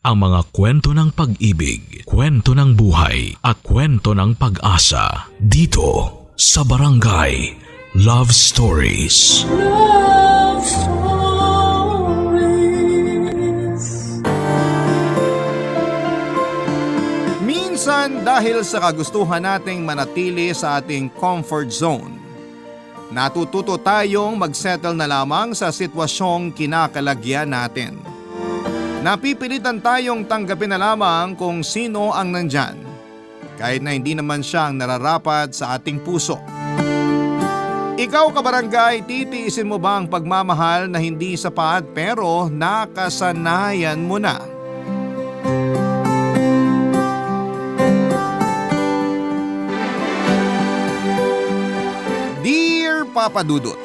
ang mga kwento ng pag-ibig, kwento ng buhay at kwento ng pag-asa dito sa Barangay Love Stories. Love Stories. Minsan dahil sa kagustuhan nating manatili sa ating comfort zone, natututo tayong magsettle na lamang sa sitwasyong kinakalagyan natin. Napipilitan tayong tanggapin na lamang kung sino ang nandyan, kahit na hindi naman siyang nararapat sa ating puso. Ikaw kabarangay, titiisin mo ba ang pagmamahal na hindi sapat pero nakasanayan mo na? Dear Papa Dudut,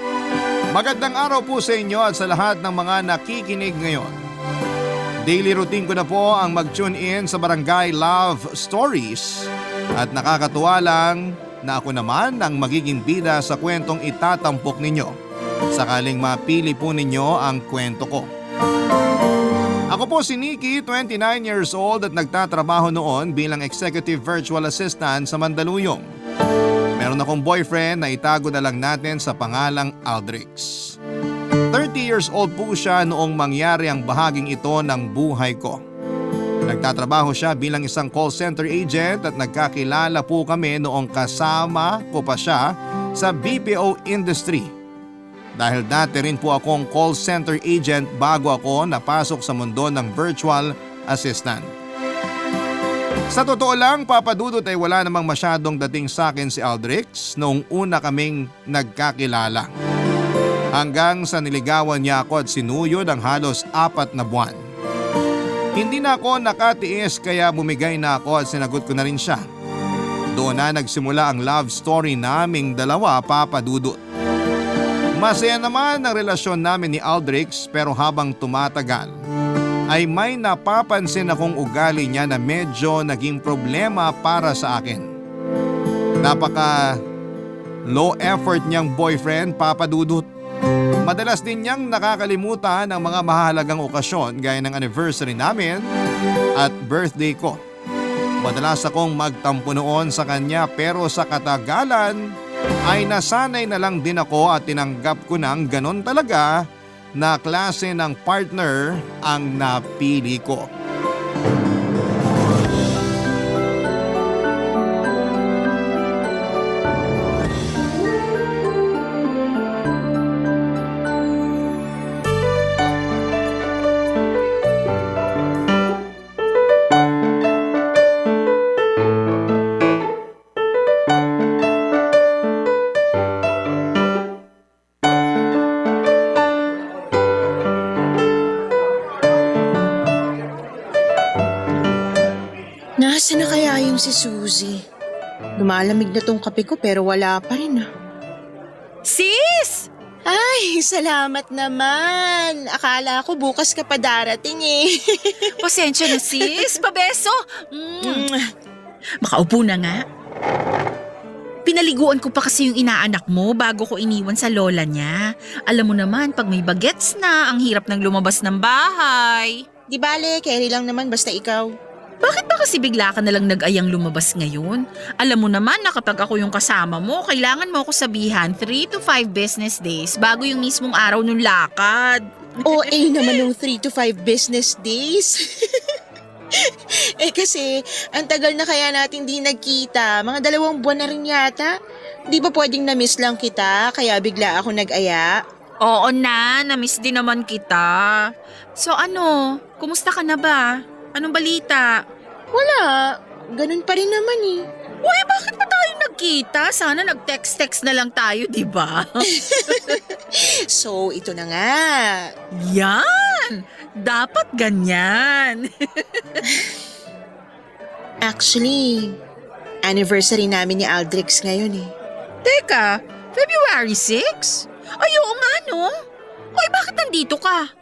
magandang araw po sa inyo at sa lahat ng mga nakikinig ngayon. Daily routine ko na po ang mag-tune in sa Barangay Love Stories at nakakatuwa lang na ako naman ang magiging bida sa kwentong itatampok ninyo sakaling mapili po ninyo ang kwento ko. Ako po si Nikki, 29 years old at nagtatrabaho noon bilang executive virtual assistant sa Mandaluyong. Meron akong boyfriend na itago na lang natin sa pangalang Aldrix. 30 years old po siya noong mangyari ang bahaging ito ng buhay ko. Nagtatrabaho siya bilang isang call center agent at nagkakilala po kami noong kasama ko pa siya sa BPO industry. Dahil dati rin po akong call center agent bago ako napasok sa mundo ng virtual assistant. Sa totoo lang, Papa Dudut, ay wala namang masyadong dating sa akin si Aldrix noong una kaming nagkakilala. Hanggang sa niligawan niya ako at sinuyo ng halos 4 na buwan. Hindi na ako nakatiis kaya bumigay na ako at sinagot ko na rin siya. Doon na nagsimula ang love story naming dalawa, Papa Dudut. Masaya naman ang relasyon namin ni Aldrix pero habang tumatagal ay may napapansin akong ugali niya na medyo naging problema para sa akin. Napaka low effort niyang boyfriend, Papa Dudut. Madalas din niyang nakakalimutan ang mga mahalagang okasyon gaya ng anniversary namin at birthday ko. Madalas akong magtampo noon sa kanya pero sa katagalan ay nasanay na lang din ako at tinanggap ko nang ganon talaga na klase ng partner ang napili ko. Nasaan na kaya yung si Suzy? Lumalamig na tong kape ko pero wala pa rin ah. Sis! Ay, salamat naman. Akala ko bukas ka pa darating eh. Pasensya na sis, pabeso. Makaupo na nga. Pinaliguan ko pa kasi yung inaanak mo bago ko iniwan sa lola niya. Alam mo naman, pag may bagets na, ang hirap ng lumabas ng bahay. Di bale, carry lang naman basta ikaw. Bakit ba kasi bigla ka nalang nag-ayang lumabas ngayon? Alam mo naman na kapag ako yung kasama mo, kailangan mo ako sabihan 3 to 5 business days bago yung mismong araw ng lakad. OA naman yung 3 to 5 business days. Eh kasi, ang tagal na kaya natin di nagkita. Mga 2 buwan na rin yata. Di ba pwedeng na-miss lang kita kaya bigla ako nag-aya? Oo na, na-miss din naman kita. So ano, kumusta ka na ba? Anong balita? Wala, ganun pa rin naman eh. Uy, bakit ba tayo nagkita? Sana nag-text-text na lang tayo, di ba? So, ito na nga. Yan! Dapat ganyan. Actually, anniversary namin ni Aldrix ngayon eh. Teka, February 6? Ay, oo nga no. Uy, bakit nandito ka?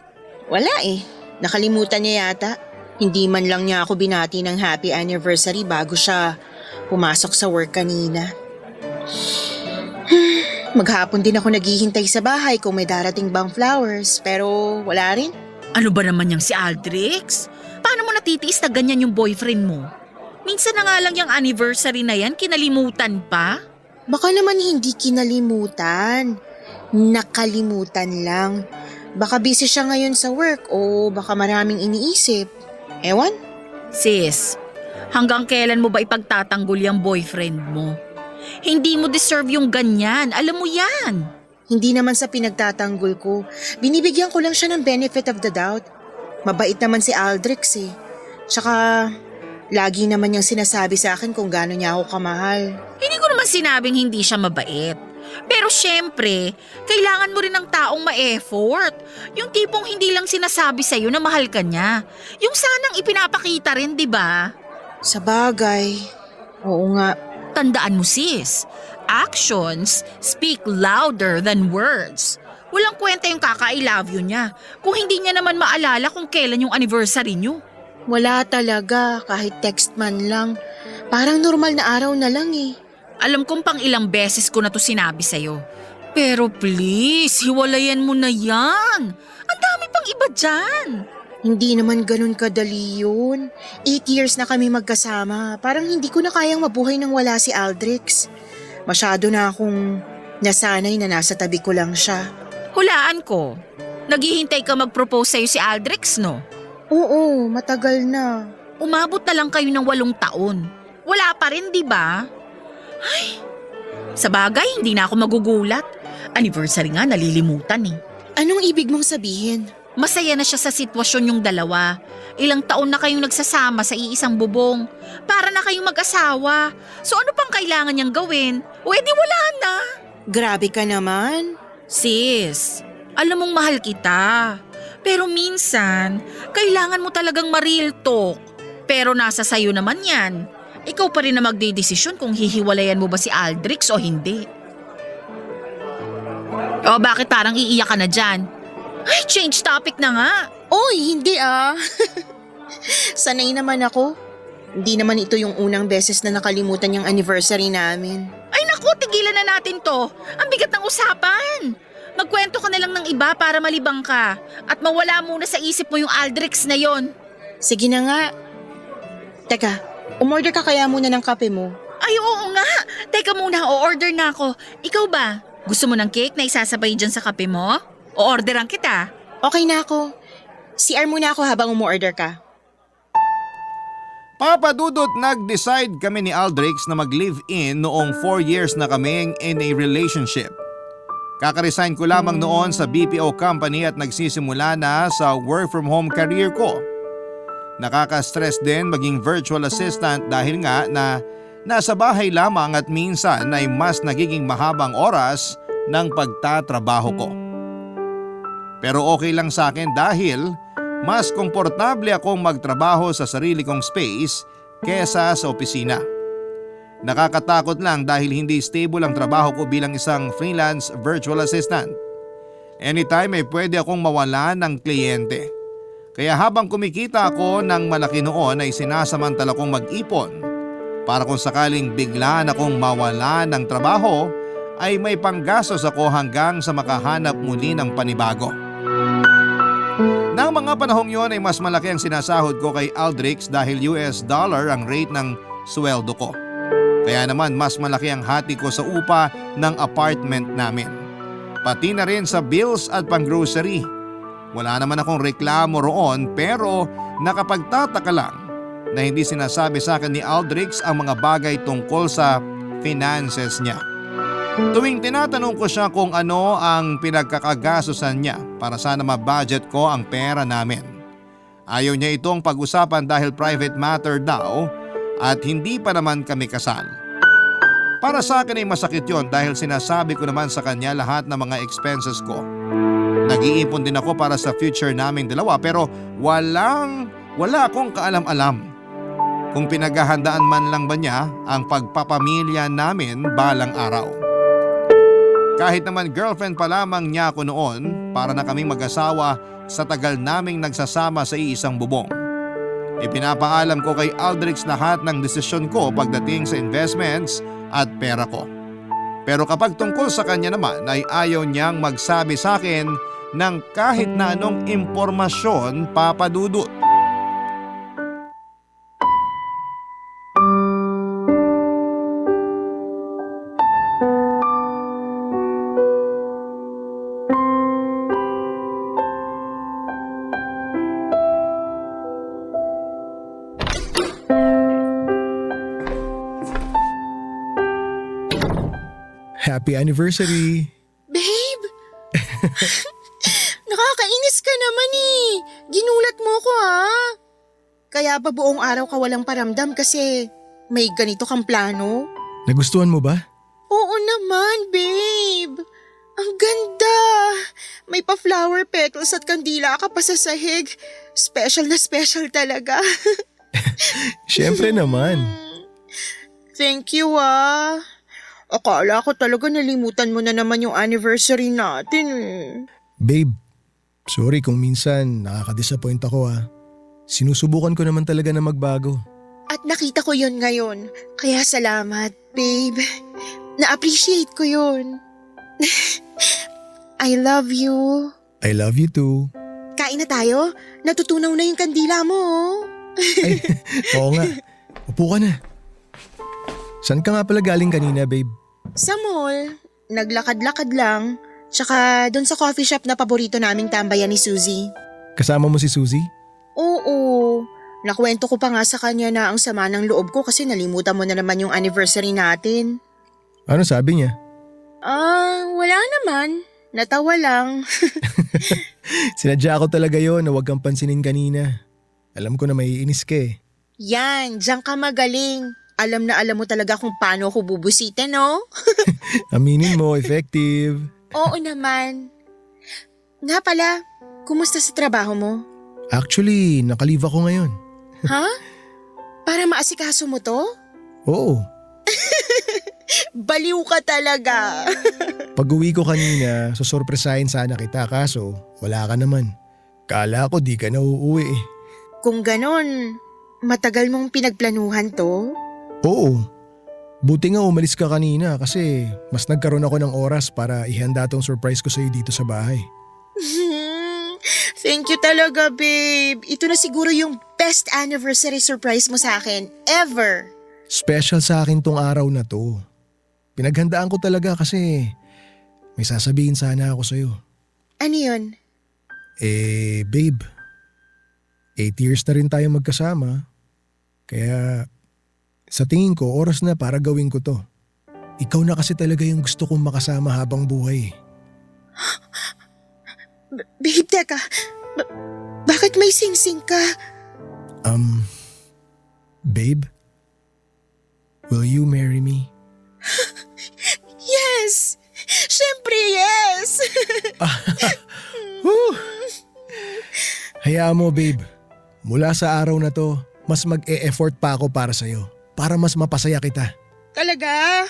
Wala eh, nakalimutan niya yata. Hindi man lang niya ako binati ng happy anniversary bago siya pumasok sa work kanina. Maghapon din ako naghihintay sa bahay kung may darating bang flowers pero wala rin. Ano ba naman yang si Aldrix? Paano mo natitiis na ganyan yung boyfriend mo? Minsan na nga lang yung anniversary na yan, kinalimutan pa. Baka naman hindi kinalimutan. Nakalimutan lang. Baka busy siya ngayon sa work o baka maraming iniisip. Ewan? Sis, hanggang kailan mo ba ipagtatanggol yung boyfriend mo? Hindi mo deserve yung ganyan, alam mo yan. Hindi naman sa pinagtatanggol ko. Binibigyan ko lang siya ng benefit of the doubt. Mabait naman si Aldrich eh. Tsaka, lagi naman niyang sinasabi sa akin kung gaano niya ako kamahal. Hindi ko naman sinabing hindi siya mabait. Pero syempre, kailangan mo rin ng taong ma-effort. Yung tipong hindi lang sinasabi sa'yo na mahal ka niya. Yung sanang ipinapakita rin, di ba? Sa bagay. Oo nga. Tandaan mo sis, actions speak louder than words. Walang kwenta yung kaka-I love you niya kung hindi niya naman maalala kung kailan yung anniversary niyo. Wala talaga, kahit text man lang. Parang normal na araw na lang eh. Alam kong pang ilang beses ko na to sinabi sa'yo. Pero please, hiwalayan mo na yan. Ang dami pang iba dyan. Hindi naman ganun kadali yun. 8 years na kami magkasama. Parang hindi ko na kayang mabuhay nang wala si Aldrich. Masyado na akong nasanay na nasa tabi ko lang siya. Hulaan ko. Naghihintay ka mag-propose sa'yo si Aldrich, no? Oo, matagal na. Umabot na lang kayo ng 8 taon. Wala pa rin, di ba? Ay, sa bagay, hindi na ako magugulat. Anniversary nga, nalilimutan eh. Anong ibig mong sabihin? Masaya na siya sa sitwasyon yung dalawa. Ilang taon na kayong nagsasama sa iisang bubong. Para na kayong mag-asawa. So ano pang kailangan niyang gawin? O edi wala na. Grabe ka naman. Sis, alam mong mahal kita. Pero minsan, kailangan mo talagang ma-real talk. Pero nasa sayo naman yan. Ikaw pa rin na magdedesisyon kung hihiwalayan mo ba si Aldrich o hindi. O bakit parang iiyak ka na dyan? Ay, change topic na nga. Oy, hindi ah. Sanay naman ako. Hindi naman ito yung unang beses na nakalimutan yung anniversary namin. Ay naku, tigilan na natin to. Ang bigat ng usapan. Magkwento ka na lang ng iba para malibang ka. At mawala muna sa isip mo yung Aldrich na yon. Sige na nga. Teka, umorder ka kaya muna ng kape mo? Ay oo nga. Teka muna, o-order na ako. Ikaw ba? Gusto mo ng cake na isasabay dyan sa kape mo? O-orderan kita. Okay na ako. CR muna ako habang umorder ka. Papa Dudut, nag-decide kami ni Aldrich na mag-live-in noong 4 years na kaming in a relationship. Kakaresign ko lamang noon sa BPO company at nagsisimula na sa work from home career ko. Nakaka-stress din maging virtual assistant dahil nga na nasa bahay lamang at minsan ay mas nagiging mahabang oras ng pagtatrabaho ko. Pero okay lang sa akin dahil mas komportable akong magtrabaho sa sarili kong space kesa sa opisina. Nakakatakot lang dahil hindi stable ang trabaho ko bilang isang freelance virtual assistant. Anytime ay pwede akong mawalan ng kliyente. Kaya habang kumikita ako ng malaki noon ay sinasamantala kong mag-ipon para kung sakaling biglaan akong mawalan ng trabaho ay may panggastos ako hanggang sa makahanap muli ng panibago. Nang mga panahong yon ay mas malaki ang sinasahod ko kay Aldrich dahil US dollar ang rate ng sweldo ko. Kaya naman mas malaki ang hati ko sa upa ng apartment namin. Pati na rin sa bills at pang-grocery. Wala naman akong reklamo roon pero nakapagtataka lang na hindi sinasabi sa akin ni Aldrich ang mga bagay tungkol sa finances niya. Tuwing tinatanong ko siya kung ano ang pinagkakagastusan niya para sana ma-budget ko ang pera namin. Ayaw niya itong pag-usapan dahil private matter daw at hindi pa naman kami kasal. Para sa akin ay masakit yon dahil sinasabi ko naman sa kanya lahat ng mga expenses ko. Nag-iipon din ako para sa future naming dalawa pero wala akong kaalam-alam kung pinaghahandaan man lang ba niya ang pagpapamilya namin balang araw. Kahit naman girlfriend pa lamang niya ako noon para na kaming mag-asawa sa tagal naming nagsasama sa iisang bubong. Ipinapaalam ko kay Aldrich lahat ng desisyon ko pagdating sa investments at pera ko. Pero kapag tungkol sa kanya naman ay ayaw niyang magsabi sa akin ng kahit na anong impormasyon, Papa Dudut. happy anniversary. Babe! Nakakainis ka naman eh. Ginulat mo ko ha. Kaya ba buong araw ka walang paramdam kasi may ganito kang plano? Nagustuhan mo ba? Oo naman, babe. Ang ganda. May pa-flower petals at kandila ka pa sa sahig. Special na special talaga. Siyempre naman. Thank you ah. Akala ko talaga nalimutan mo na naman yung anniversary natin eh. Babe, sorry kung minsan nakaka-disappoint ako ah. Sinusubukan ko naman talaga na magbago. At nakita ko yun ngayon. Kaya salamat, babe. Na-appreciate ko yun. I love you. I love you too. Kain na tayo? Natutunaw na yung kandila mo. Ay, oo nga. Upo ka na. Saan ka nga pala galing kanina, babe? Sa mall, naglakad-lakad lang. Tsaka doon sa coffee shop na paborito naming tambayan ni Suzy. Kasama mo si Suzy? Oo. Nakwento ko pa nga sa kanya na ang sama ng loob ko kasi nalimutan mo na naman yung anniversary natin. Ano sabi niya? Wala naman. Natawa lang. Sinadya ko talaga yon na huwag kang pansinin kanina. Alam ko na maiinis ka eh. Yan, diyan ka magaling. Alam na alam mo talaga kung paano ako bubusitin, no? Aminin mo, effective. Oo naman. Nga pala, kumusta sa trabaho mo? Actually, nakalive ako ngayon. Ha? Para maasikaso mo to? Oo. Baliw ka talaga. Pag uwi ko kanina, susurpresahin sana kita kaso wala ka naman. Kala ko di ka na uuwi eh. Kung ganon, matagal mong pinagplanuhan to? Oo. Buti nga umalis ka kanina kasi mas nagkaroon ako ng oras para ihanda tong surprise ko sa'yo dito sa bahay. Thank you talaga, babe. Ito na siguro yung best anniversary surprise mo sa akin ever. Special sa akin tong araw na to. Pinaghandaan ko talaga kasi may sasabihin sana ako sa'yo. Ano yun? Babe, 8 years na rin tayo magkasama. Kaya sa tingin ko oras na para gawin ko to. Ikaw na kasi talaga yung gusto kong makasama habang buhay. Babe, teka. Bakit may sing-sing ka? Babe, will you marry me? Yes! Siyempre, yes! Hayaan mo, babe. Mula sa araw na to, mas mag-e-effort pa ako para sa'yo. Para mas mapasaya kita. Talaga?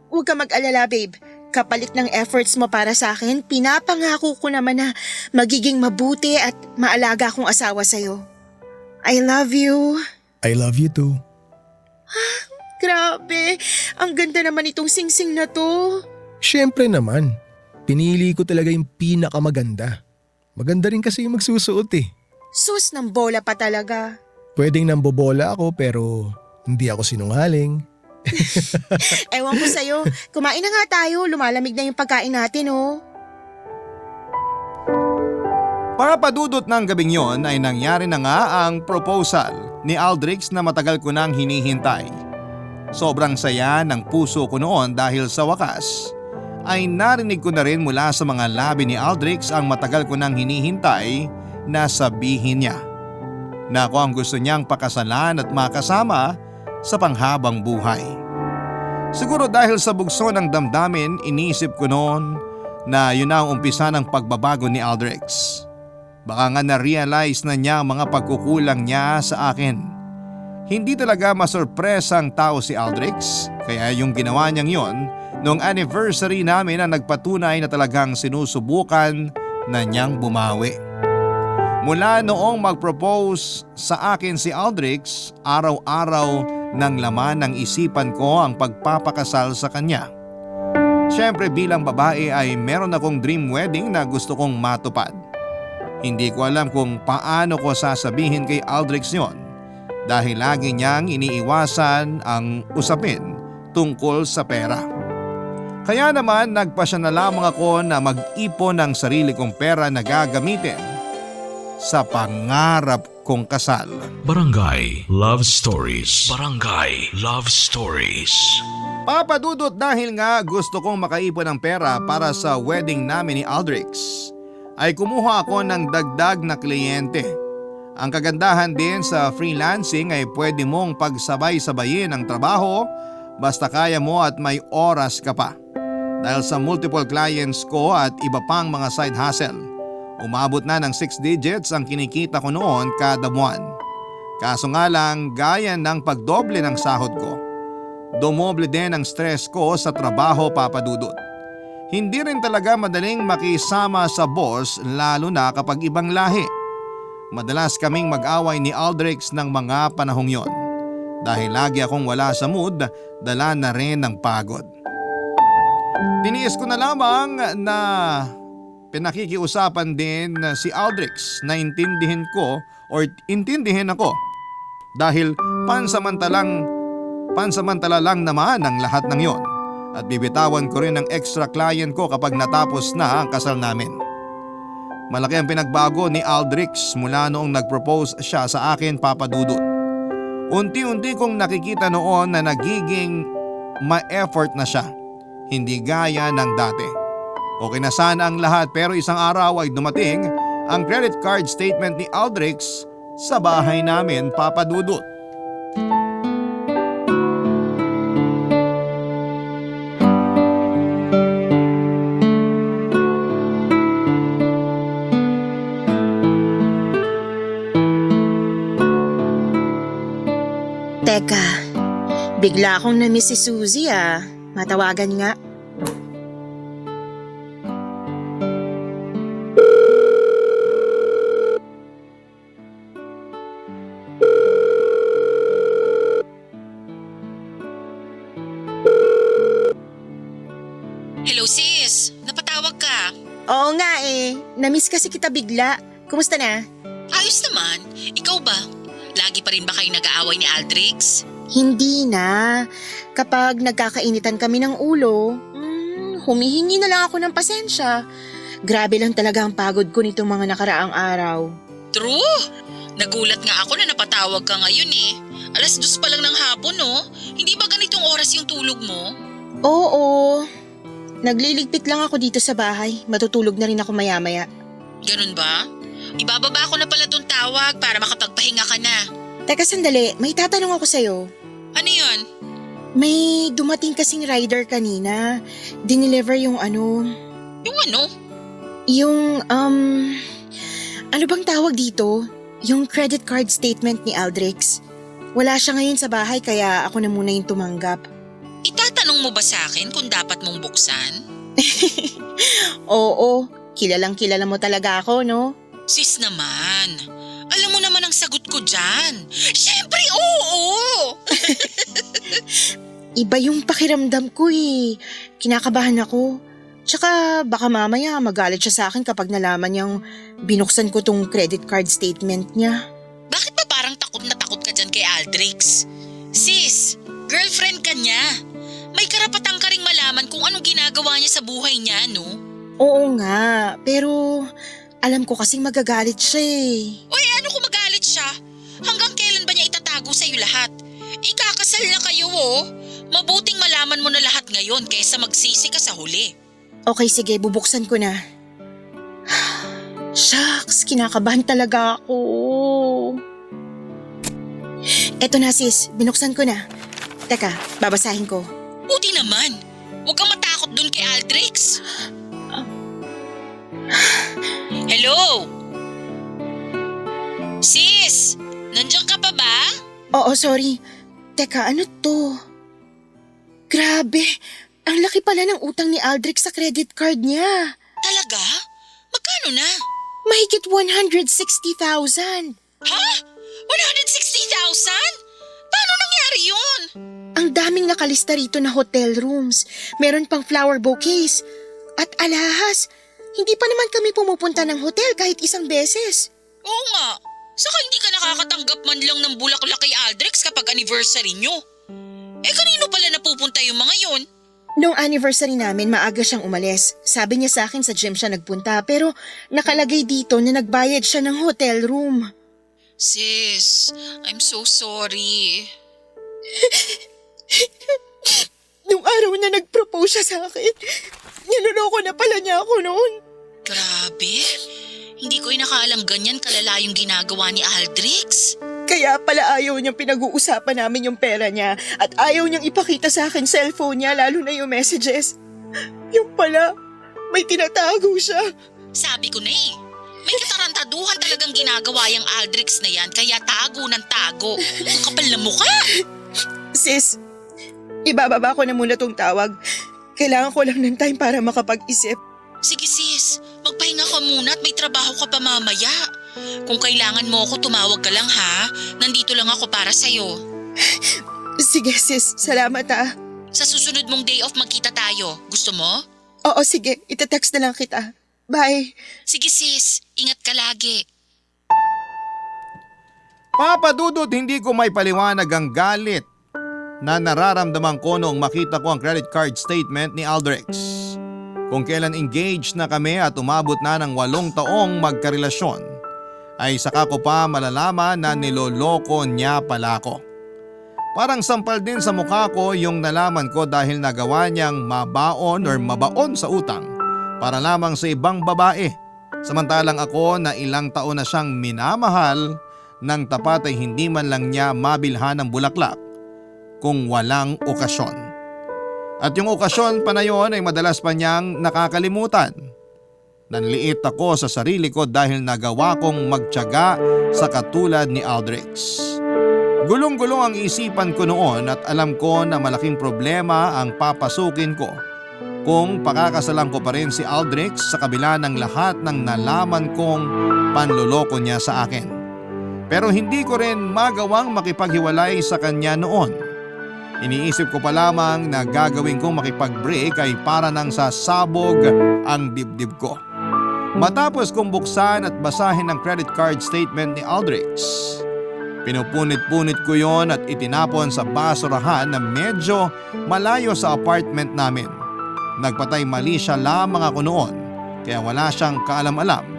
Huwag ka mag-alala, babe. Kapalit ng efforts mo para sa akin, pinapangako ko naman na magiging mabuti at maalaga akong asawa sa'yo. I love you. I love you too. Grabe, ang ganda naman itong singsing na to. Siyempre naman, pinili ko talaga yung pinakamaganda. Maganda rin kasi yung magsusuot eh. Sus ng bola pa talaga. Pwedeng nambobola ako pero hindi ako sinungaling. Ewan ko sa'yo, kumain na nga tayo, lumalamig na yung pagkain natin oh. Papadudot ng gabing yon ay nangyari na nga ang proposal ni Aldrich na matagal ko nang hinihintay. Sobrang saya ng puso ko noon dahil sa wakas ay narinig ko na rin mula sa mga labi ni Aldrich ang matagal ko nang hinihintay na sabihin niya na ako ang gusto niyang pakasalan at makasama sa panghabang buhay. Siguro dahil sa bugso ng damdamin, inisip ko noon na yun na ang umpisa ng pagbabago ni Aldrich. Baka nga na-realize na niya ang mga pagkukulang niya sa akin. Hindi talaga masurpresang tao si Aldrich, kaya yung ginawa niyang yon noong anniversary namin na nagpatunay na talagang sinusubukan na niyang bumawi. Mula noong mag-propose sa akin si Aldrich, araw-araw nang laman ng isipan ko ang pagpapakasal sa kanya. Siyempre bilang babae ay meron akong dream wedding na gusto kong matupad. Hindi ko alam kung paano ko sasabihin kay Aldrich yon dahil lagi niyang iniiwasan ang usapin tungkol sa pera. Kaya naman nagpasya na lamang ako na mag-ipon ng sarili kong pera na gagamitin sa pangarap kong kasal. Barangay Love Stories. Barangay Love Stories. Papadudot, dahil nga gusto kong makaipon ng pera para sa wedding namin ni Aldrix, ay kumuha ako ng dagdag na kliyente. Ang kagandahan din sa freelancing ay pwede mong pagsabay-sabayin ang trabaho basta kaya mo at may oras ka pa. Dahil sa multiple clients ko at iba pang mga side hustle, umabot na ng 6 digits ang kinikita ko noon kada buwan. Kaso nga lang, gaya ng pagdoble ng sahod ko, dumoble din ang stress ko sa trabaho, Papadudot. Hindi rin talaga madaling makisama sa boss, lalo na kapag ibang lahi. Madalas kaming mag-away ni Aldrix ng mga panahong yon. Dahil lagi akong wala sa mood, dala na rin ng pagod. Tiniis ko na lamang na pinakikiusapan din si Aldrix na intindihin ako. Dahil pansamantala lang naman ang lahat ng yon. At bibitawan ko rin ang extra client ko kapag natapos na ang kasal namin. Malaki ang pinagbago ni Aldrix mula noong nag-propose siya sa akin, Papadudot. Unti-unti kong nakikita noon na nagiging ma-effort na siya, hindi gaya ng dati. Okay na sana ang lahat, pero isang araw ay dumating ang credit card statement ni Aldrix sa bahay namin, Papadudot. Teka, bigla akong na-miss si Suzy ah. Matawagan nga. Hello sis, napatawag ka. Oo nga eh, na-miss kasi kita bigla. Kumusta na? Ayos naman, ikaw ba? Lagi pa rin ba kayo nag-aaway ni Aldrix? Hindi na. Kapag nagkakainitan kami ng ulo, humihingi na lang ako ng pasensya. Grabe lang talaga ang pagod ko nitong mga nakaraang araw. True! Nagulat nga ako na napatawag ka ngayon eh. 2:00 pa lang ng hapon no? Hindi ba ganitong oras yung tulog mo? Oo. Nagliligpit lang ako dito sa bahay. Matutulog na rin ako maya-maya. Ganun ba? Ibababa ko na pala tong tawag para makapagpahinga ka na. Teka sandali, may tatanong ako sa'yo. Ano yun? May dumating kasing rider kanina. Dineliver yung ano, Yung ano? yung ano bang tawag dito? Yung credit card statement ni Aldrix. Wala siya ngayon sa bahay kaya ako na muna yung tumanggap. Itatanong mo ba sa akin kung dapat mong buksan? Oo, kilalang kilala mo talaga ako, no? Sis naman, alam mo naman ang sagot ko dyan. Siyempre, oo! Iba yung pakiramdam ko eh. Kinakabahan ako. Tsaka baka mamaya magalit siya sa akin kapag nalaman niyang binuksan ko tong credit card statement niya. Bakit ba parang takot na takot ka dyan kay Aldrix? Sis, girlfriend ka niya. May karapatan ka ring malaman kung anong ginagawa niya sa buhay niya, no? Oo nga, pero alam ko kasing magagalit siya eh. Oy, ano kung magalit siya? Hanggang kailan ba niya itatago sa'yo lahat? Ikakasal na kayo, oh. Mabuting malaman mo na lahat ngayon kaysa magsisi ka sa huli. Okay, sige, bubuksan ko na. Shucks, kinakabahan talaga ako. Eto na sis, binuksan ko na. Teka, babasahin ko. Buti naman. Huwag kang matakot dun kay Aldrix. Hello? Sis, nandiyan ka pa ba? Oo, sorry. Teka, ano to? Grabe, ang laki pala ng utang ni Aldrix sa credit card niya. Talaga? Magkano na? Mahigit 160,000. Ha? 160,000? Paano nangyari yun? Ang daming nakalista rito na hotel rooms. Meron pang flower bouquets. At alahas, hindi pa naman kami pumupunta ng hotel kahit isang beses. Oo nga. Saka hindi ka nakakatanggap man lang ng bulaklak kay Aldrix kapag anniversary nyo. Eh kanino pala napupunta yung mga yun? Noong anniversary namin, maaga siyang umalis. Sabi niya sa akin sa gym siya nagpunta pero nakalagay dito na nagbayad siya ng hotel room. Sis, I'm so sorry. Nung araw na nag-propose siya sa akin. Niloloko na pala niya ako noon. Grabe. Hindi ko inakaalam ganyan kalala yung ginagawa ni Aldrich. Kaya pala ayaw niyang pinag-uusapan namin yung pera niya at ayaw niyang ipakita sa akin cellphone niya, lalo na yung messages. Yung pala, may tinatago siya. Sabi ko na eh. May katarantaduhan talagang ginagawa yung Aldrich na yan, kaya tago ng tago. Ang kapal na mukha. Sis, ibababa ko na muna tong tawag. Kailangan ko lang ng time para makapag-isip. Sige sis, magpahinga ka muna at may trabaho ka pa mamaya. Kung kailangan mo ako, tumawag ka lang ha. Nandito lang ako para sa'yo. Sige sis, salamat ah. Sa susunod mong day off magkita tayo. Gusto mo? Oo sige, itetext na lang kita. Bye. Sige sis, ingat ka lagi. Papa Dudut, hindi ko may paliwanag ang galit na nararamdaman ko noong makita ko ang credit card statement ni Aldrich. Kung kailan engaged na kami at umabot na ng 8 taong magkarelasyon, ay saka ko pa malalaman na niloloko niya pala ako. Parang sampal din sa mukha ko yung nalaman ko dahil nagawa niyang mabaon sa utang para lamang sa ibang babae. Samantalang ako na ilang taon na siyang minamahal ng tapat ay hindi man lang niya mabilhan ng bulaklak kung walang okasyon. At yung okasyon pa na yon ay madalas pa niyang nakakalimutan. Nanliit ako sa sarili ko dahil nagawa kong magtiyaga sa katulad ni Aldrich. Gulong-gulong ang isipan ko noon at alam ko na malaking problema ang papasukin ko kung pakakasalan ko pa rin si Aldrich sa kabila ng lahat ng nalaman kong panloloko niya sa akin. Pero hindi ko rin magawang makipaghiwalay sa kanya noon. Iniisip ko pa lamang na gagawin kong makipag-break ay para nang sasabog ang dibdib ko. Matapos kong buksan at basahin ang credit card statement ni Aldrich, pinupunit-punit ko yon at itinapon sa basurahan na medyo malayo sa apartment namin. Nagpatay mali siya lamang ako noon, kaya wala siyang kaalam-alam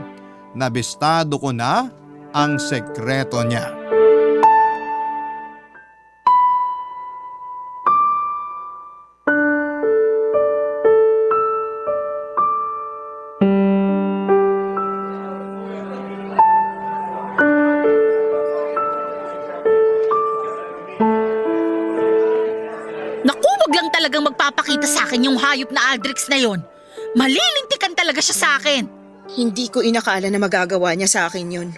na bistado ko na ang sekreto niya. Talagang magpapakita sa akin yung hayop na Aldrich na yon. Malilintikan talaga siya sa akin. Hindi ko inakala na magagawa niya sa akin yun.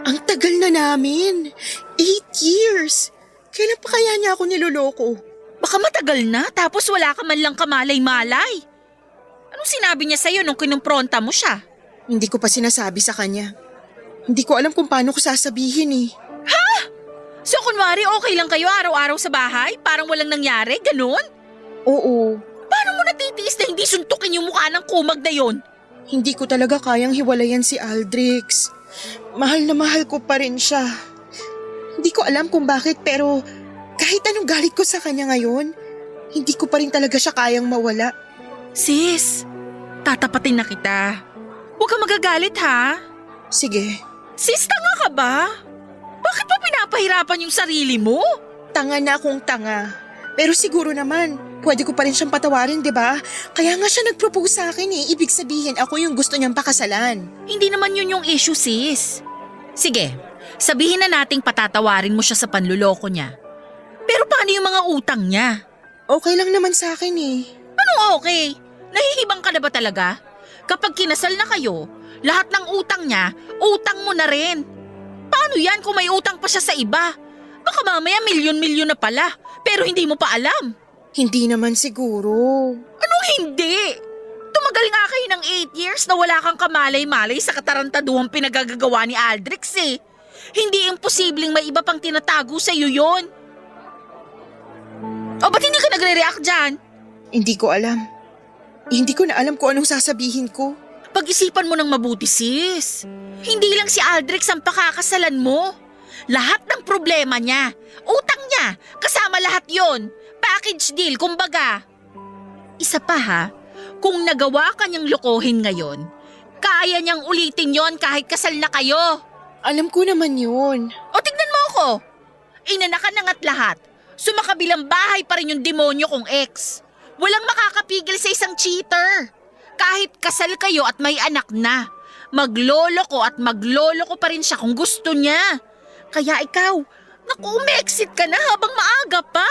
Ang tagal na namin. 8 years. Kailan pa kaya niya ako niloloko? Baka matagal na tapos wala ka man lang kamalay-malay. Anong sinabi niya sa'yo nung kinumpronta mo siya? Hindi ko pa sinasabi sa kanya. Hindi ko alam kung paano ko sasabihin eh. Ha? So kunwari okay lang kayo araw-araw sa bahay? Parang walang nangyari? Ganun? Oo. Paano mo natitiis na hindi suntukin yung mukha ng kumag na yon? Hindi ko talaga kayang hiwalayan si Aldrich. Mahal na mahal ko pa rin siya. Hindi ko alam kung bakit pero kahit anong galit ko sa kanya ngayon, hindi ko pa rin talaga siya kayang mawala. Sis, tatapatin na kita. Huwag ka magagalit ha. Sige. Sis, tanga ka ba? Bakit pa pinapahirapan yung sarili mo? Tanga na akong tanga. Pero siguro naman, pwede ko pa rin siyang patawarin, di ba? Kaya nga siya nag-propose sa akin eh. Ibig sabihin, ako yung gusto niyang pakasalan. Hindi naman yun yung issue, sis. Sige, sabihin na nating patatawarin mo siya sa panluloko niya. Pero paano yung mga utang niya? Okay lang naman sa akin eh. Anong okay? Nahihibang ka na ba talaga? Kapag kinasal na kayo, lahat ng utang niya, utang mo na rin. Paano yan kung may utang pa siya sa iba? Baka mamaya milyon-milyon na pala, pero hindi mo pa alam. Hindi naman siguro. Anong hindi? Tumagal nga kayo ng 8 years na wala kang kamalay-malay sa katarantaduhang pinagagagawa ni Aldrich eh. Hindi imposibleng may iba pang tinatago sa iyo yon. O ba't hindi ka nagre-react dyan? Hindi ko alam. Hindi ko na alam kung anong sasabihin ko. Pag-isipan mo ng mabuti, sis. Hindi lang si Aldrich ang pakakasalan mo. Lahat ng problema niya, utang niya, kasama lahat yon. Package deal, kumbaga. Isa pa ha, kung nagawa ka niyang lokohin ngayon, kaya niyang ulitin yon kahit kasal na kayo. Alam ko naman yun. O tignan mo ako. Inanakan na nga't lahat. Sumakabilang bahay pa rin yung demonyo kong ex. Walang makakapigil sa isang cheater. Kahit kasal kayo at may anak na, maglolo ko pa rin siya kung gusto niya. Kaya ikaw, naku, umexit ka na habang maaga pa.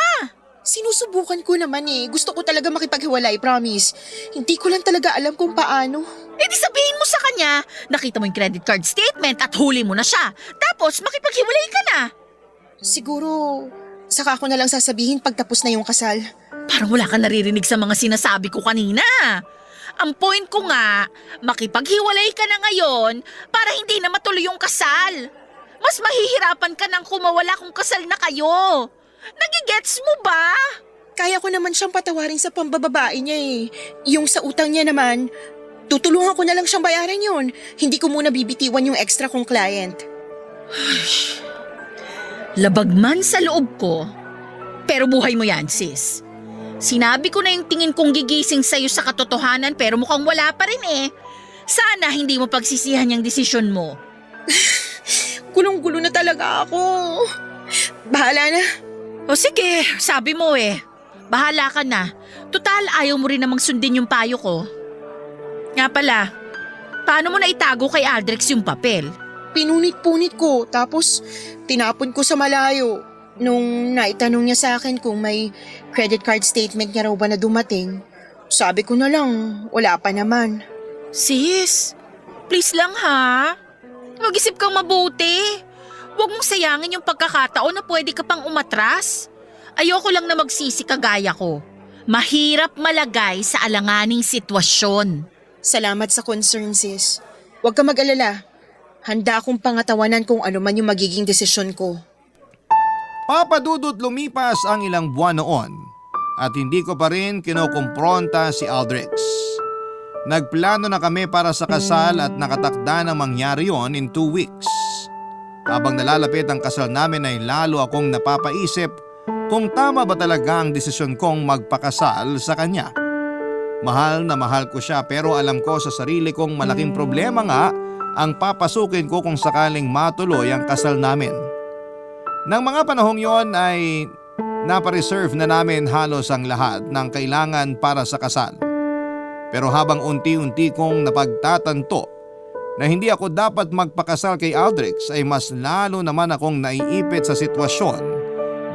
Sinusubukan ko naman eh. Gusto ko talaga makipaghiwalay, promise. Hindi ko lang talaga alam kung paano. Eh di sabihin mo sa kanya, nakita mo yung credit card statement at huli mo na siya. Tapos makipaghiwalay ka na. Siguro, saka ko na lang sasabihin pag tapos na yung kasal. Parang wala ka naririnig sa mga sinasabi ko kanina. Ang point ko nga, makipaghiwalay ka na ngayon para hindi na matuloy yung kasal. Mas mahihirapan ka nang kumawala kung kasal na kayo. Nagigets mo ba? Kaya ko naman siyang patawarin sa pambababae niya eh. Yung sa utang niya naman, tutulungan ko na lang siyang bayaran yun. Hindi ko muna bibitiwan yung extra kong client. Labag man sa loob ko, pero buhay mo yan, sis. Sinabi ko na yung tingin kong gigising sa'yo sa katotohanan pero mukhang wala pa rin eh. Sana hindi mo pagsisihan yung desisyon mo. Gulong-gulo na talaga ako. Bahala na. O sige, sabi mo eh. Bahala ka na. Tutal, ayaw mo rin namang sundin yung payo ko. Nga pala, paano mo na itago kay Aldrich yung papel? Pinunit-punit ko tapos tinapon ko sa malayo. Nung naitanong niya sa akin kung may credit card statement niya raw ba na dumating, sabi ko na lang, wala pa naman. Sis, please lang ha. Mag-isip kang mabuti. Huwag mong sayangin yung pagkakataon na pwede ka pang umatras. Ayoko lang na magsisi kagaya ko. Mahirap malagay sa alanganing sitwasyon. Salamat sa concern, sis. Huwag ka mag-alala. Handa akong pangatawanan kung ano man yung magiging desisyon ko. Papa Dudut, lumipas ang ilang buwan noon at hindi ko pa rin kinokompronta si Aldrich. Nagplano na kami para sa kasal at nakatakda na mangyari yon in 2 weeks. Habang nalalapit ang kasal namin ay lalo akong napapaisip kung tama ba talaga ang desisyon kong magpakasal sa kanya. Mahal na mahal ko siya pero alam ko sa sarili kong malaking problema nga ang papasukin ko kung sakaling matuloy ang kasal namin. Nang mga panahong yon ay napareserve na namin halos ang lahat ng kailangan para sa kasal. Pero habang unti-unti kong napagtatanto na hindi ako dapat magpakasal kay Aldrich ay mas lalo naman akong naiipit sa sitwasyon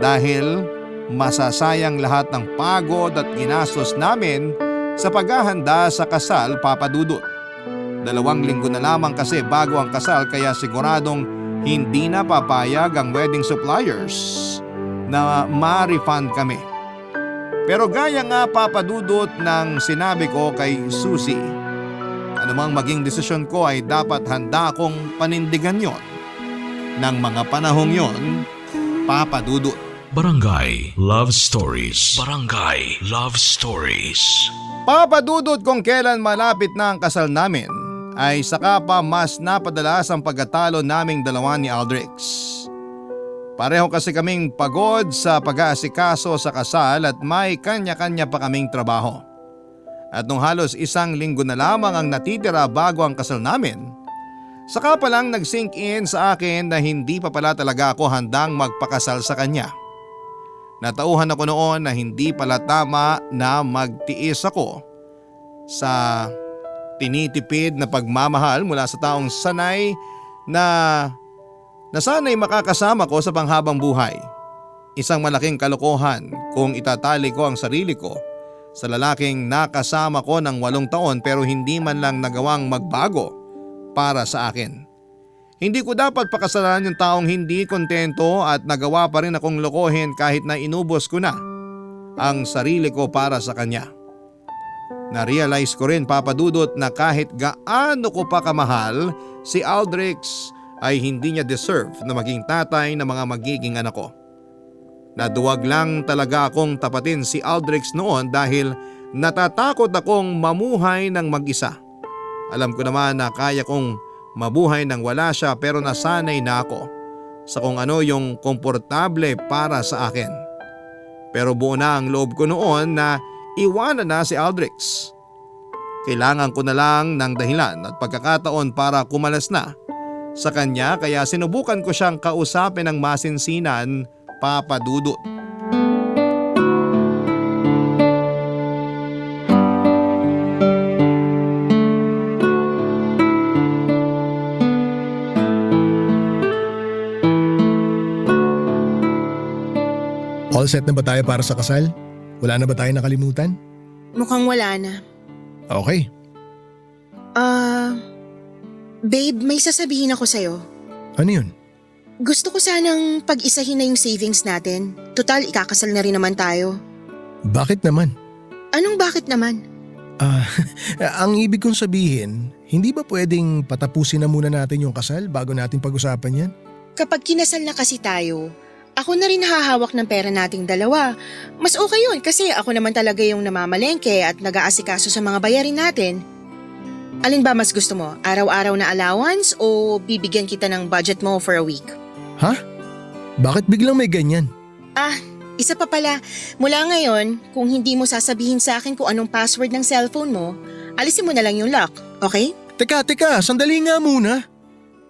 dahil masasayang lahat ng pagod at ginastos namin sa paghahanda sa kasal, Papa Dudut. 2 linggo na lamang kasi bago ang kasal kaya siguradong hindi na papayag ang wedding suppliers na ma-refund kami. Pero gaya nga, Papa Dudut, ng sinabi ko kay Susie, anumang maging desisyon ko ay dapat handa akong panindigan yon. Nang mga panahong yon, Papa Dudut. Barangay Love Stories. Barangay Love Stories. Papa Dudut, kung kailan malapit na ang kasal namin, ay saka pa mas napadalas ang pagkatalo naming dalawa ni Aldrich. Pareho kasi kaming pagod sa pag-aasikaso sa kasal at may kanya-kanya pa kaming trabaho. At nung halos 1 linggo na lamang ang natitira bago ang kasal namin, saka pa lang nag-sink in sa akin na hindi pa pala talaga ako handang magpakasal sa kanya. Natauhan ako noon na hindi pala tama na magtiis ako sa tinitipid na pagmamahal mula sa taong sanay na sana'y makakasama ko sa panghabang buhay. Isang malaking kalokohan kung itatali ko ang sarili ko sa lalaking nakasama ko ng 8 taon pero hindi man lang nagawang magbago para sa akin. Hindi ko dapat pakasalan yung taong hindi kontento at nagawa pa rin akong lokohin kahit na inubos ko na ang sarili ko para sa kanya. Na-realize ko rin, Papa Dudut, na kahit gaano ko pa kamahal, si Aldrich ay hindi niya deserve na maging tatay ng mga magiging anak ko. Naduwag lang talaga akong tapatin si Aldrich noon dahil natatakot akong mamuhay ng mag-isa. Alam ko naman na kaya kong mabuhay nang wala siya pero nasanay na ako sa kung ano yung komportable para sa akin. Pero buo na ang loob ko noon na iwanan na si Aldrich. Kailangan ko na lang ng dahilan at pagkakataon para kumalas na sa kanya kaya sinubukan ko siyang kausapin ng masinsinan, Papa Dudut. All set na ba tayo para sa kasal? Wala na ba tayo nakalimutan? Mukhang wala na. Okay. Babe, may sasabihin ako sa'yo. Ano yun? Gusto ko sanang pag-isahin na yung savings natin. Total, ikakasal na rin naman tayo. Bakit naman? Anong bakit naman? Ang ibig kong sabihin, hindi ba pwedeng patapusin na muna natin yung kasal bago natin pag-usapan yan? Kapag kinasal na kasi tayo, ako na rin hahawak ng pera nating dalawa. Mas okay yun kasi ako naman talaga yung namamalengke at nag-aasikaso sa mga bayarin natin. Alin ba mas gusto mo? Araw-araw na allowance o bibigyan kita ng budget mo for a week? Ha? Bakit biglang may ganyan? Isa pa pala, mula ngayon, kung hindi mo sasabihin sa akin kung anong password ng cellphone mo, alisin mo na lang yung lock, okay? Teka, sandali nga muna.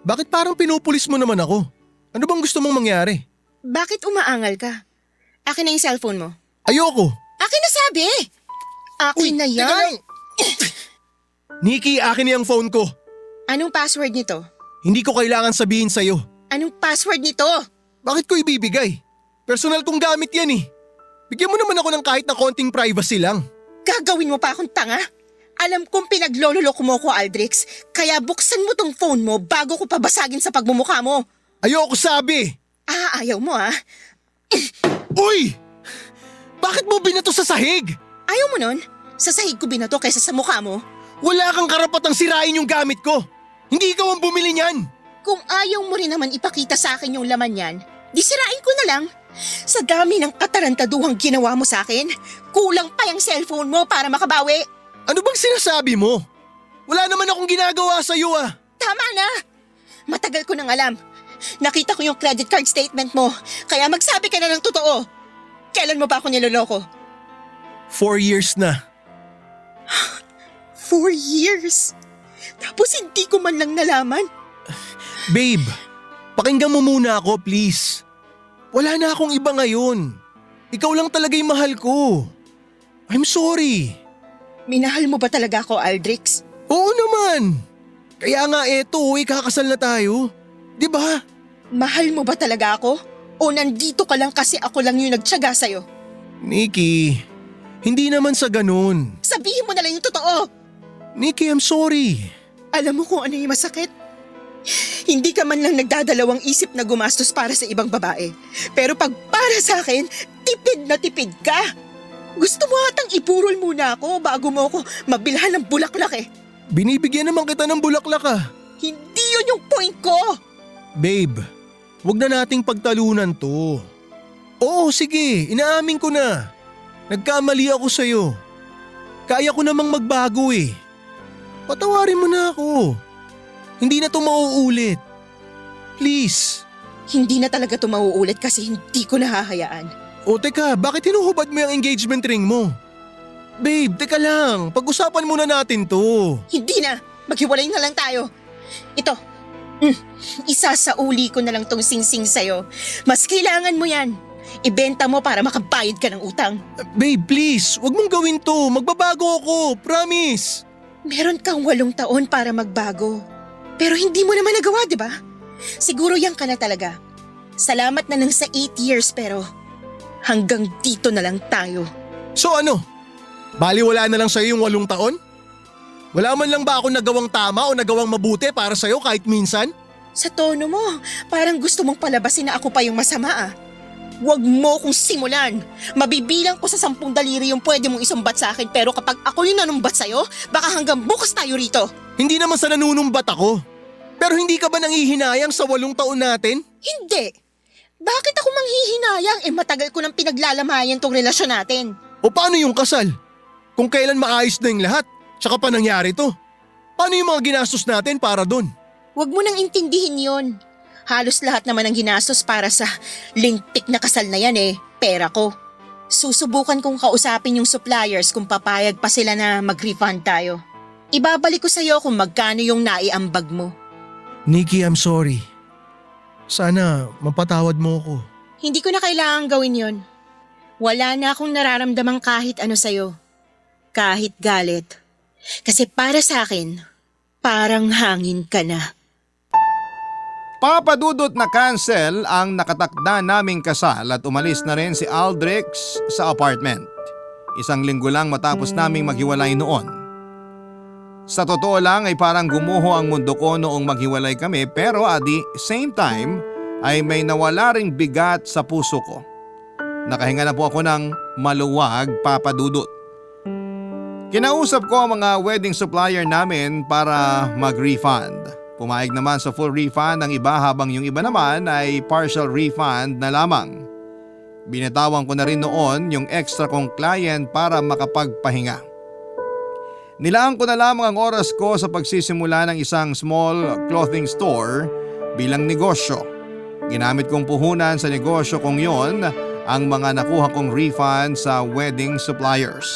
Bakit parang pinupulis mo naman ako? Ano bang gusto mong mangyari? Bakit umaangal ka? Akin na yung cellphone mo. Ayoko! Akin na sabi! Akin na Teka yan! lang! Nikki, akin na yung phone ko. Anong password nito? Hindi ko kailangan sabihin sa'yo. Anong password nito? Bakit ko ibibigay? Personal kong gamit yan eh. Bigyan mo naman ako ng kahit na konting privacy lang. Gagawin mo pa akong tanga? Alam kong pinaglololoko mo ko, Aldrix. Kaya buksan mo tong phone mo bago ko pabasagin sa pagmumukha mo. Ayoko sabi! Ayaw mo ah. Uy! Bakit mo binato sa sahig? Ayaw mo nun? Sa sahig ko binato kaysa sa mukha mo? Wala kang karapatang sirain yung gamit ko. Hindi ikaw ang bumili niyan. Kung ayaw mo rin naman ipakita sa akin yung laman yan, di sirain ko na lang. Sa dami ng katarantaduhang ginawa mo sa akin, kulang pa yung cellphone mo para makabawi. Ano bang sinasabi mo? Wala naman akong ginagawa sa'yo ah. Tama na! Matagal ko nang alam. Nakita ko yung credit card statement mo, kaya magsabi ka na ng totoo. Kailan mo ba ako niloloko? 4 years na. 4 years? Tapos hindi ko man lang nalaman. Babe, pakinggan mo muna ako please. Wala na akong iba ngayon. Ikaw lang talaga yung mahal ko. I'm sorry. Minahal mo ba talaga ako, Aldrix? Oo naman. Kaya nga eto, ikakasal na tayo. 'Di ba? Mahal mo ba talaga ako? O nandito ka lang kasi ako lang yung nagtiyaga sa'yo? Nikki, hindi naman sa ganun. Sabihin mo na lang yung totoo! Nikki, I'm sorry. Alam mo kung ano yung masakit? Hindi ka man lang nagdadalawang isip na gumastos para sa ibang babae. Pero pag para sa akin, tipid na tipid ka. Gusto mo atang ipurol muna ako bago mo ako mabilhan ng bulaklak eh. Binibigyan naman kita ng bulaklak ah. Hindi yun yung point ko! Babe, wag na nating pagtalunan to. Oo, sige, inaamin ko na. Nagkamali ako sa'yo. Kaya ko namang magbago eh. Patawarin mo na ako. Hindi na to mauulit. Please. Hindi na talaga ito mauulit kasi hindi ko nahahayaan. O teka, bakit hinuhubad mo yung engagement ring mo? Babe, teka lang. Pag-usapan muna natin to. Hindi na! Maghiwalay na lang tayo. Ito, isasauli ko na lang tong singsing sa'yo. Mas kailangan mo yan. Ibenta mo para makabayad ka ng utang. Babe, please. Wag mong gawin to. Magbabago ako. Promise. Meron kang 8 taon para magbago. Pero hindi mo naman nagawa, di ba? Siguro yan ka na talaga. Salamat na nang sa 8 years pero hanggang dito na lang tayo. So ano? Baliwala na lang sa'yo yung 8 taon? Wala man lang ba ako nagawang tama o nagawang mabuti para sa'yo kahit minsan? Sa tono mo, parang gusto mong palabasin na ako pa yung masama ah. Huwag mo kong simulan. Mabibilang ko sa 10 daliri yung pwede mong isumbat sa akin pero kapag ako yung nanumbat sa'yo, baka hanggang bukas tayo rito. Hindi naman sa nanunumbat ako. Pero hindi ka ba nangihinayang sa 8 taon natin? Hindi. Bakit ako manghihinayang matagal ko nang pinaglalamayan tong relasyon natin? O paano yung kasal? Kung kailan maayos na yung lahat, tsaka pa nangyari to. Paano yung mga ginastos natin para dun? Huwag mo nang intindihin yon. Halos lahat naman ng ginastos para sa lintik na kasal na yan pera ko. Susubukan kong kausapin yung suppliers kung papayag pa sila na mag-refund tayo. Ibabalik ko sa'yo kung magkano yung naiambag mo. Nikki, I'm sorry. Sana mapatawad mo ako. Hindi ko na kailangan gawin yon. Wala na akong nararamdamang kahit ano sa'yo. Kahit galit. Kasi para sa akin, parang hangin ka na. Papadudot na cancel ang nakatakda naming kasal at umalis na rin si Aldrich sa apartment. Isang linggo lang matapos naming maghiwalay noon. Sa totoo lang ay parang gumuho ang mundo ko noong maghiwalay kami, pero at the same time ay may nawala ring bigat sa puso ko. Nakahinga na po ako ng maluwag, Papa Dudut. Kinausap ko ang mga wedding supplier namin para mag-refund. Pumayag naman sa full refund ang iba, habang yung iba naman ay partial refund na lamang. Binatawan ko na rin noon yung extra kong client para makapagpahinga. Nilaan ko na lamang ang oras ko sa pagsisimula ng isang small clothing store bilang negosyo. Ginamit kong puhunan sa negosyo kong yon ang mga nakuha kong refund sa wedding suppliers.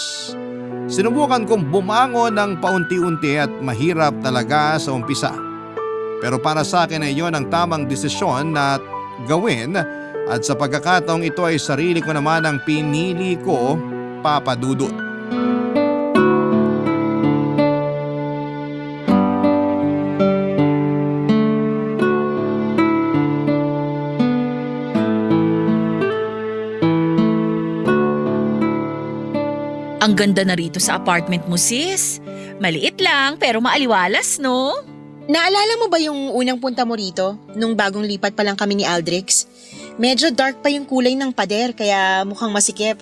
Sinubukan kong bumangon ng paunti-unti at mahirap talaga sa umpisa. Pero para sa akin ay yon ang tamang desisyon na gawin, at sa pagkakataong ito ay sarili ko naman ang pinili ko, Papa Dudut. Ang ganda na rito sa apartment mo, sis. Maliit lang pero maaliwalas, no? Naalala mo ba yung unang punta mo rito? Nung bagong lipat pa lang kami ni Aldrich? Medyo dark pa yung kulay ng pader kaya mukhang masikip.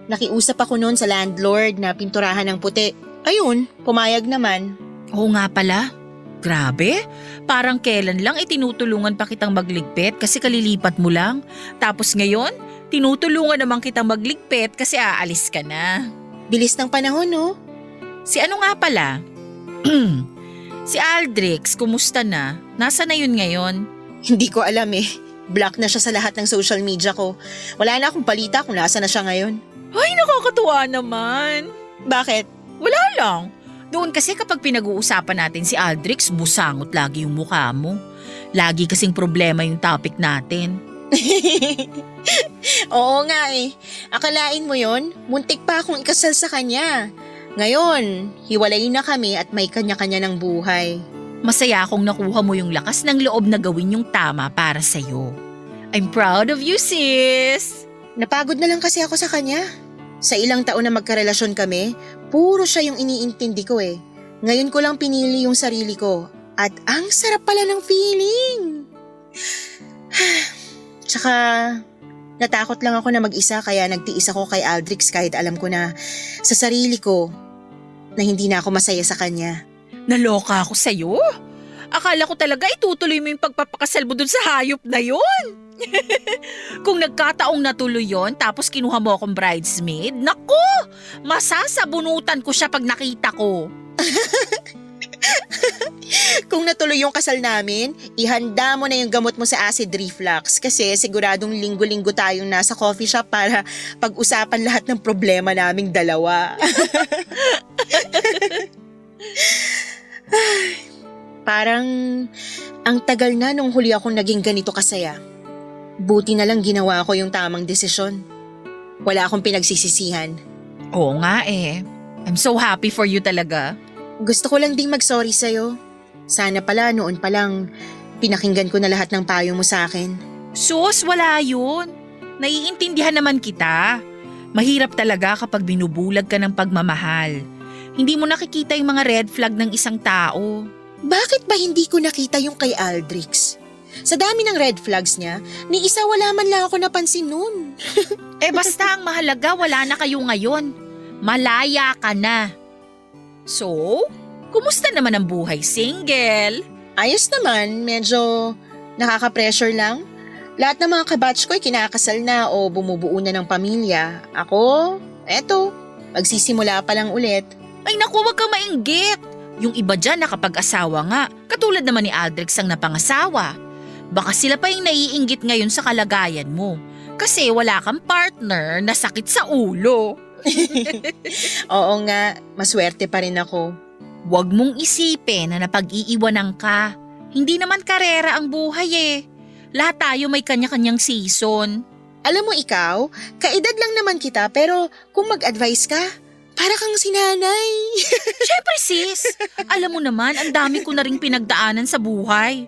Nakiusap ako noon sa landlord na pinturahan ng puti. Ayun, pumayag naman. Oo nga pala. Grabe, parang kailan lang itinutulungan pa kitang magligpit kasi kalilipat mo lang. Tapos ngayon, tinutulungan naman kitang magligpit kasi aalis ka na. Bilis ng panahon, no? Si ano nga pala? Si Aldrich, kumusta na? Nasa na yun ngayon? Hindi ko alam eh. Block na siya sa lahat ng social media ko. Wala na akong balita kung nasa na siya ngayon. Ay, nakakatuwa naman. Bakit? Wala lang. Doon kasi kapag pinag-uusapan natin si Aldrich, busangot lagi yung mukha mo. Lagi kasing problema yung topic natin. Oo nga eh. Akalain mo yon? Muntik pa akong ikasal sa kanya. Ngayon, hiwalay na kami at may kanya-kanya ng buhay. Masaya akong nakuha mo yung lakas ng loob na gawin yung tama para sa'yo. I'm proud of you, sis! Napagod na lang kasi ako sa kanya. Sa ilang taon na magkarelasyon kami, puro siya yung iniintindi ko eh. Ngayon ko lang pinili yung sarili ko. At ang sarap pala ng feeling! Tsaka, natakot lang ako na mag-isa kaya nagtiis ako kay Aldrich kahit alam ko na sa sarili ko na hindi na ako masaya sa kanya. Naloka ako sa'yo. Akala ko talaga itutuloy mo yung pagpapakasal mo dun sa hayop na yun. Kung nagkataong natuloy yon tapos kinuha mo akong bridesmaid, naku! Masasabunutan ko siya pag nakita ko. Kung natuloy yung kasal namin, ihanda mo na yung gamot mo sa acid reflux kasi siguradong linggo-linggo tayong nasa coffee shop para pag-usapan lahat ng problema naming dalawa. Parang ang tagal na nung huli akong naging ganito kasaya. Buti na lang ginawa ko yung tamang desisyon. Wala akong pinagsisisihan. Oo nga eh. I'm so happy for you talaga. Gusto ko lang ding mag-sorry sa'yo. Sana pala noon pa lang pinakinggan ko na lahat ng payo mo sa akin. Sus, wala yun. Naiintindihan naman kita. Mahirap talaga kapag binubulag ka ng pagmamahal. Hindi mo nakikita yung mga red flag ng isang tao. Bakit ba hindi ko nakita yung kay Aldrich? Sa dami ng red flags niya, ni isa wala man lang ako napansin nun. Eh basta ang mahalaga wala na kayo ngayon. Malaya ka na. So, kumusta naman ang buhay single? Ayos naman, medyo nakaka-pressure lang. Lahat ng mga kabatch ko ay kinakasal na o bumubuo na ng pamilya. Ako, eto, magsisimula pa lang ulit. Ay naku, wag kang mainggit. Yung iba dyan nakapag-asawa nga, katulad naman ni Aldrich ang napangasawa. Baka sila pa yung naiinggit ngayon sa kalagayan mo. Kasi wala kang partner na sakit sa ulo. Oo nga, maswerte pa rin ako. Huwag mong isipin na napag-iiwanan ka. Hindi naman karera ang buhay eh. Lahat tayo may kanya-kanyang season. Alam mo ikaw, kaedad lang naman kita pero kung mag-advise ka, para kang sinanay. Siyempre sis, alam mo naman ang dami ko na ring pinagdaanan sa buhay.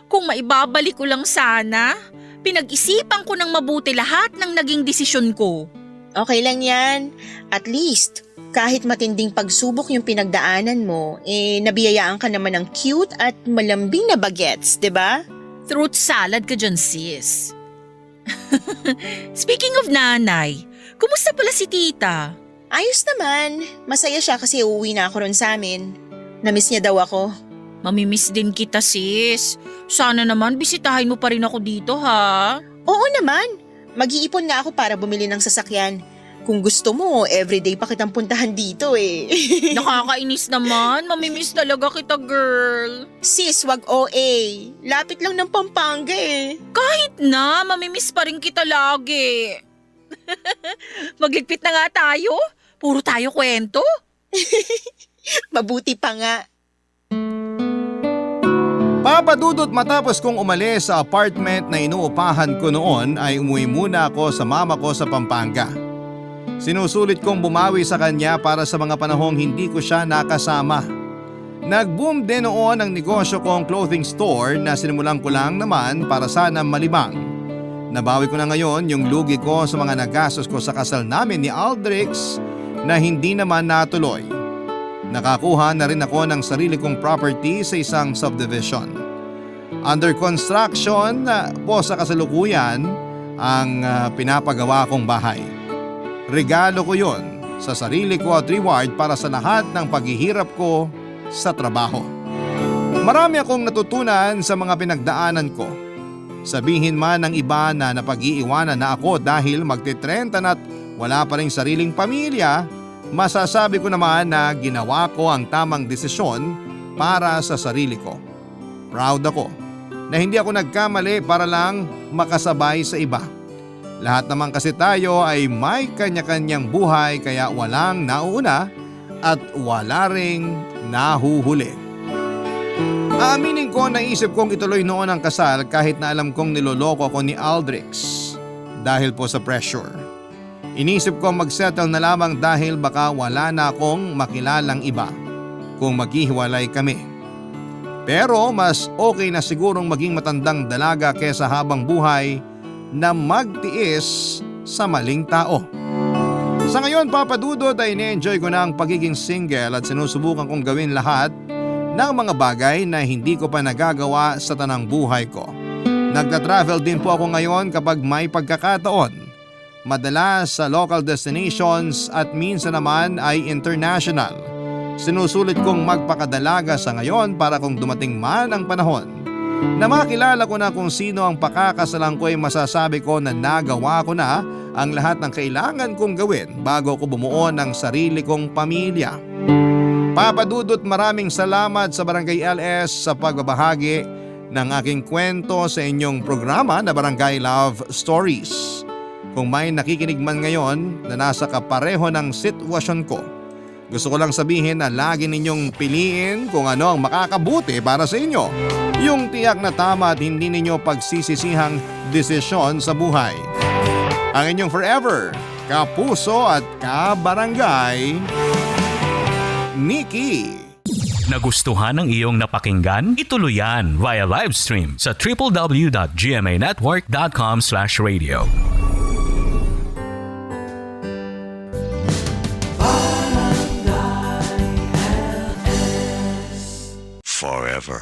Kung maibabalik ko lang sana, pinag-isipan ko ng mabuti lahat ng naging desisyon ko. Okay lang yan. At least, kahit matinding pagsubok yung pinagdaanan mo, nabiyayaan ka naman ng cute at malambing na bagets, 'di ba? Fruit salad ka dyan, sis. Speaking of nanay, kumusta pala si tita? Ayos naman. Masaya siya kasi uuwi na ako ron sa amin. Namiss niya daw ako. Mamimiss din kita, sis. Sana naman bisitahin mo pa rin ako dito, ha? Oo naman. Mag-iipon nga ako para bumili ng sasakyan. Kung gusto mo, everyday pa kitang puntahan dito eh. Nakakainis naman. Mamimiss talaga kita, girl. Sis, wag OA. Lapit lang ng Pampanga eh. Kahit na, mamimiss pa rin kita lagi. Magligpit na nga tayo. Puro tayo kwento. Mabuti pa nga. Papadudot matapos kong umalis sa apartment na inuupahan ko noon ay umuwi muna ako sa mama ko sa Pampanga. Sinusulit kong bumawi sa kanya para sa mga panahong hindi ko siya nakasama. Nag-boom din noon ang negosyo kong clothing store na sinimulan ko lang naman para sana malibang. Nabawi ko na ngayon yung lugi ko sa mga nagastos ko sa kasal namin ni Aldrix na hindi naman natuloy. Nakakuha na rin ako ng sarili kong property sa isang subdivision. Under construction po sa kasalukuyan ang pinapagawa kong bahay. Regalo ko yon sa sarili ko at reward para sa lahat ng paghihirap ko sa trabaho. Marami akong natutunan sa mga pinagdaanan ko. Sabihin man ng iba na napag-iiwanan na ako dahil magti-30 na't wala pa ring sariling pamilya, masasabi ko naman na ginawa ko ang tamang desisyon para sa sarili ko. Proud ako na hindi ako nagkamali para lang makasabay sa iba. Lahat naman kasi tayo ay may kanya-kanyang buhay kaya walang nauuna at wala ring nahuhuli. Aaminin ko na isip kong ituloy noon ang kasal kahit na alam kong niloloko ako ni Aldrix dahil po sa pressure. Inisip ko magsettle na lamang dahil baka wala na akong makilalang iba kung maghihiwalay kami. Pero mas okay na sigurong maging matandang dalaga kesa habang buhay na magtiis sa maling tao. Sa ngayon papadudod ay ine-enjoy ko na ang pagiging single at sinusubukan kong gawin lahat ng mga bagay na hindi ko pa nagagawa sa tanang buhay ko. Nagta-travel din po ako ngayon kapag may pagkakataon. Madalas sa local destinations at minsan naman ay international. Sinusulit kong magpakadalaga sa ngayon para kung dumating man ang panahon na makilala ko na kung sino ang pakakasalan ko ay masasabi ko na nagawa ko na ang lahat ng kailangan kong gawin bago ko bumuo ng sarili kong pamilya. Papadudot maraming salamat sa Barangay LS sa pagbabahagi ng aking kwento sa inyong programa na Barangay Love Stories. Kung may nakikinig man ngayon na nasa kapareho ng sitwasyon ko, gusto ko lang sabihin na lagi ninyong piliin kung ano ang makakabuti para sa inyo. Yung tiyak na tama at hindi ninyo pagsisisihang desisyon sa buhay. Ang inyong forever, kapuso at kabarangay, Nikki. Nagustuhan ng iyong napakinggan? Ituloy yan via live stream sa www.gmanetwork.com/radio. Forever.